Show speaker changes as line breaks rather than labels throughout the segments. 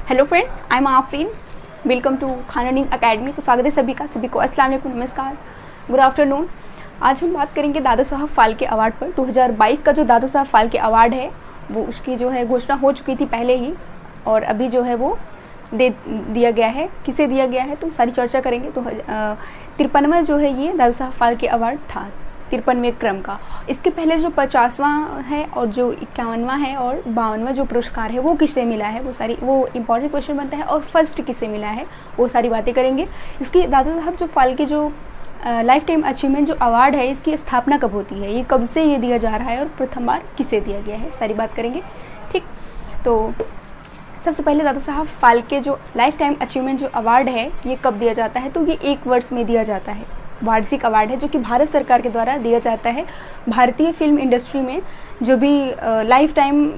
Hello friend, I am Afreen. Welcome to Khan learning academy. तो स्वागत है सभी को अस्सलाम वालेकुम, नमस्कार, गुड आफ्टरनून। आज हम बात करेंगे दादा साहब फाल्के अवार्ड पर। 2022 का जो दादा साहब फाल्के अवार्ड है वो उसकी जो है घोषणा हो चुकी थी पहले ही, और अभी जो है वो दे दिया गया है। किसे दिया गया है तो सारी चर्चा करेंगे। तो 53वां जो है ये दादा साहब फाल्के अवार्ड था, 53वें क्रम का। इसके पहले जो 50वां है और जो 51वां है और 52वां जो पुरस्कार है वो किससे मिला है, वो इंपॉर्टेंट क्वेश्चन बनता है। और फर्स्ट किससे मिला है वो सारी बातें करेंगे। इसकी दादा साहब जो फाल्के जो लाइफ टाइम अचीवमेंट जो अवार्ड है इसकी स्थापना कब होती है, ये कब से ये दिया जा रहा है और प्रथम बार किसे दिया गया है, सारी बात करेंगे। ठीक, तो सबसे पहले दादा साहब फाल्के जो लाइफ टाइम अचीवमेंट जो अवार्ड है ये कब दिया जाता है, तो ये 1 वर्ष में दिया जाता है। वार्षिक अवार्ड है जो कि भारत सरकार के द्वारा दिया जाता है। भारतीय फिल्म इंडस्ट्री में जो भी लाइफ टाइम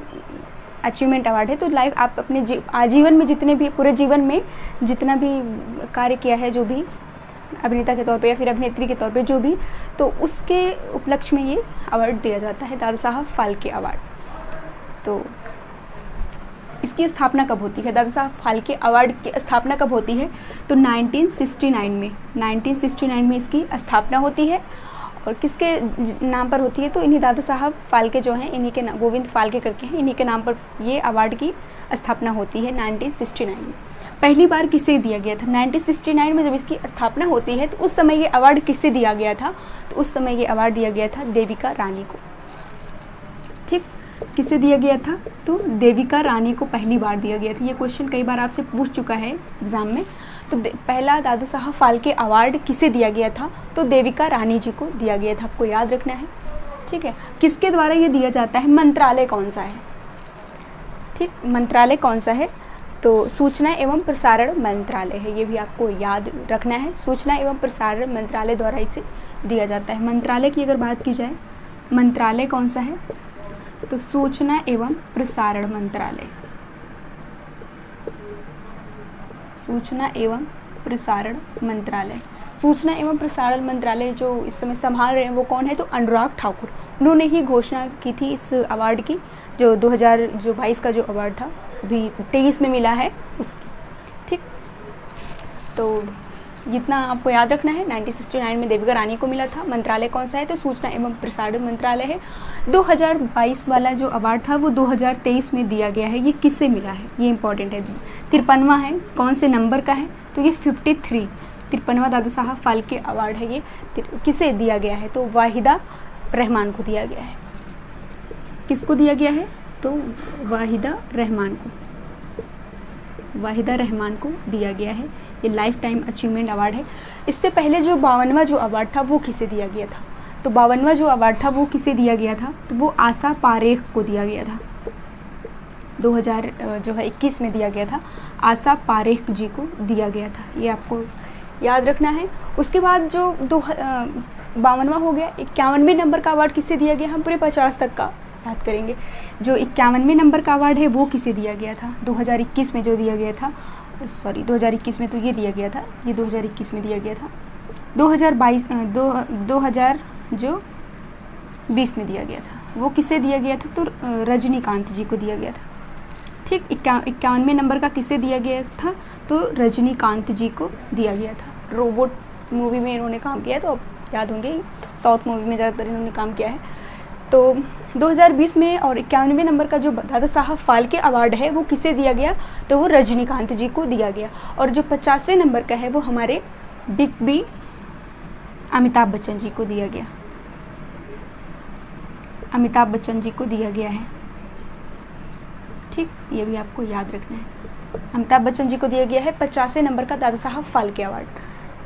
अचीवमेंट अवार्ड है, तो लाइफ आप अपने आजीवन में जितने भी पूरे जीवन में जितना भी कार्य किया है, जो भी अभिनेता के तौर पे या फिर अभिनेत्री के तौर पे जो भी, तो उसके उपलक्ष्य में ये अवार्ड दिया जाता है, दादा साहब फाल्के अवार्ड। तो इसकी स्थापना कब होती है, दादा साहब फाल्के अवार्ड की स्थापना कब होती है, तो 1969 में इसकी स्थापना होती है। और किसके नाम पर होती है, तो इन्हीं दादा साहब फाल्के जो हैं, इन्हीं के नाम, गोविंद फाल्के करके हैं, इन्हीं के नाम पर ये अवार्ड की स्थापना होती है 1969 में। पहली बार किसे दिया गया था, 1969 में जब इसकी स्थापना होती है तो उस समय ये अवार्ड किससे दिया गया था, तो उस समय ये अवार्ड दिया गया था देविका रानी को। ठीक, किसे दिया गया था, तो देविका रानी को पहली बार दिया गया था। ये क्वेश्चन कई बार आपसे पूछ चुका है एग्जाम में। तो पहला दादा साहब फाल्के अवार्ड किसे दिया गया था, तो देविका रानी जी को दिया गया था, आपको याद रखना है। ठीक है, किसके द्वारा ये दिया जाता है, मंत्रालय कौन सा है, ठीक, मंत्रालय कौन सा है, तो सूचना एवं प्रसारण मंत्रालय है, ये भी आपको याद रखना है। सूचना एवं प्रसारण मंत्रालय द्वारा इसे दिया जाता है। मंत्रालय की अगर बात की जाए, मंत्रालय कौन सा है, तो सूचना एवं प्रसारण मंत्रालय। सूचना एवं प्रसारण मंत्रालय, सूचना एवं प्रसारण मंत्रालय जो इस समय संभाल रहे हैं वो कौन है, तो अनुराग ठाकुर। उन्होंने ही घोषणा की थी इस अवार्ड की, जो 2022 का जो अवार्ड था अभी 23 में मिला है उसकी। ठीक, तो इतना आपको याद रखना है। 1969 में देविका रानी को मिला था। मंत्रालय कौन सा है, तो सूचना एवं प्रसारण मंत्रालय है। 2022 वाला जो अवार्ड था वो 2023 में दिया गया है। ये किससे मिला है, ये इंपॉर्टेंट है। 53वां है, कौन से नंबर का है, तो ये 53वां दादा साहब फाल्के अवार्ड है। ये किसे दिया गया है, तो वाहिदा रहमान को दिया गया है। किसको दिया गया है, तो वाहिदा रहमान को दिया गया है। ये लाइफ टाइम अचीवमेंट अवार्ड है। इससे पहले जो 52वां जो अवार्ड था वो किसे दिया गया था, तो 52वां जो अवार्ड था वो किसे दिया गया था, तो वो आशा पारेख को दिया गया था। 2021 में दिया गया था, आशा पारेख जी को दिया गया था, ये आपको याद रखना है। उसके बाद जो 52वां हो गया, 51वें नंबर का अवार्ड किसे दिया गया, हम पूरे 50 तक का याद करेंगे। जो 51वें नंबर का अवार्ड है वो किसे दिया गया था, 2021 में जो दिया गया था, सॉरी 2021 में तो ये दिया गया था, ये 2021 में दिया गया था। 2020 में दिया गया था, वो किसे दिया गया था, तो रजनीकांत जी को दिया गया था। ठीक, 51वें नंबर का किसे दिया गया था, तो रजनीकांत जी को दिया गया था। रोबोट मूवी में इन्होंने काम किया है, तो आप याद होंगे, साउथ मूवी में ज़्यादातर इन्होंने काम किया है। तो 2020 में और 51वें नंबर का जो दादा साहब फाल्के अवार्ड है वो किसे दिया गया, तो वो रजनीकांत जी को दिया गया। और जो 50वें नंबर का है वो हमारे बिग बी अमिताभ बच्चन जी को दिया गया, अमिताभ बच्चन जी को दिया गया है। ठीक, ये भी आपको याद रखना है, अमिताभ बच्चन जी को दिया गया है 50वें नंबर का दादा साहब फाल्के अवार्ड।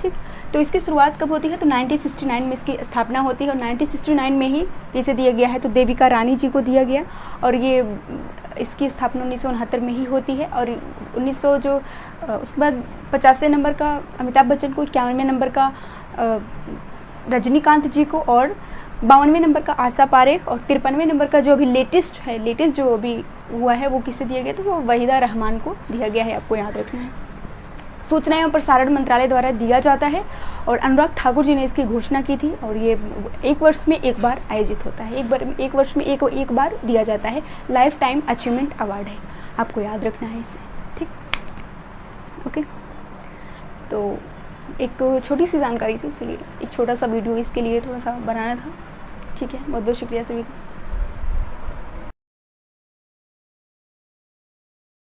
ठीक, तो इसकी शुरुआत कब होती है, तो 1969 में इसकी स्थापना होती है। और 1969 में ही इसे दिया गया है, तो देविका रानी जी को दिया गया। और ये इसकी स्थापना 1969 में ही होती है। और 1900 जो उसके बाद 50वें नंबर का अमिताभ बच्चन को, 51वें नंबर का रजनीकांत जी को, और 52वें नंबर का आशा पारेख, और 53वें नंबर का जो अभी लेटेस्ट जो अभी हुआ है वो किसे दिया गया, तो वो वाहिदा रहमान को दिया गया है, आपको याद रखना है। सूचना एवं प्रसारण मंत्रालय द्वारा दिया जाता है और अनुराग ठाकुर जी ने इसकी घोषणा की थी। और ये 1 वर्ष में 1 बार आयोजित होता है, एक वर्ष में एक बार दिया जाता है। लाइफ टाइम अचीवमेंट अवार्ड है, आपको याद रखना है इसे, ठीक। ओके, तो एक छोटी सी जानकारी थी, इसलिए एक छोटा सा वीडियो इसके लिए थोड़ा सा बनाना था। ठीक है, बहुत बहुत शुक्रिया सभी का।